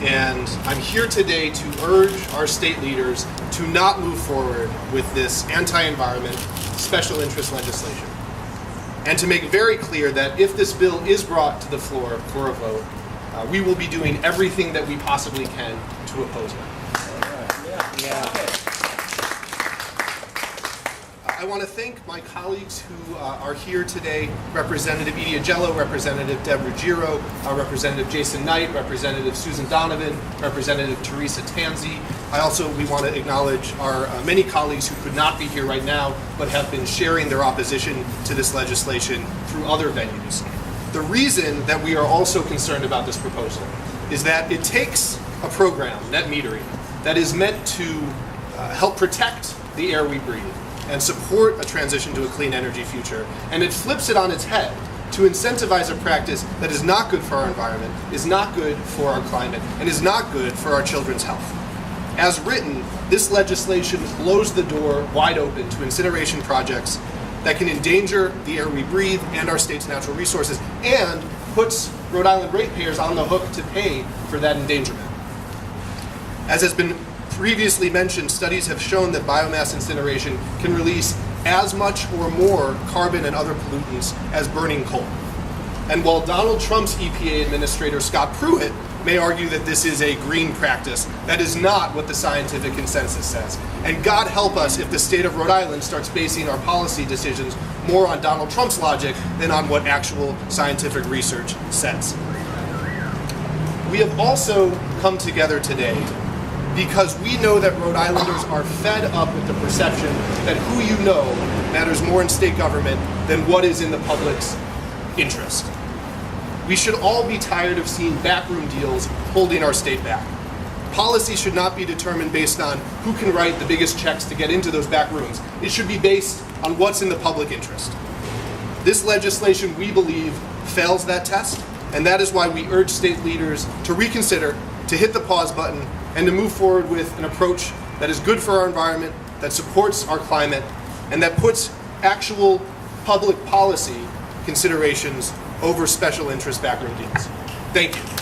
And I'm here today to urge our state leaders to not move forward with this anti-environment special interest legislation. And to make very clear that if this bill is brought to the floor for a vote, we will be doing everything that we possibly can to oppose it. I want to thank my colleagues who are here today, Representative Edie Agello, Representative Deborah Giro, Representative Jason Knight, Representative Susan Donovan, Representative Teresa Tanzi. We want to acknowledge our many colleagues who could not be here right now, but have been sharing their opposition to this legislation through other venues. The reason that we are also concerned about this proposal is that it takes a program, net metering, that is meant to help protect the air we breathe and support a transition to a clean energy future, and it flips it on its head to incentivize a practice that is not good for our environment, is not good for our climate, and is not good for our children's health. As written, this legislation blows the door wide open to incineration projects that can endanger the air we breathe and our state's natural resources, and puts Rhode Island ratepayers on the hook to pay for that endangerment. As has been previously mentioned, studies have shown that biomass incineration can release as much or more carbon and other pollutants as burning coal. And while Donald Trump's EPA Administrator Scott Pruitt may argue that this is a green practice, that is not what the scientific consensus says. And God help us if the state of Rhode Island starts basing our policy decisions more on Donald Trump's logic than on what actual scientific research says. We have also come together today because we know that Rhode Islanders are fed up with the perception that who you know matters more in state government than what is in the public's interest. We should all be tired of seeing backroom deals holding our state back. Policy should not be determined based on who can write the biggest checks to get into those back rooms. It should be based on what's in the public interest. This legislation, we believe, fails that test, and that is why we urge state leaders to reconsider, to hit the pause button, and to move forward with an approach that is good for our environment, that supports our climate, and that puts actual public policy considerations over special interest backroom deals. Thank you.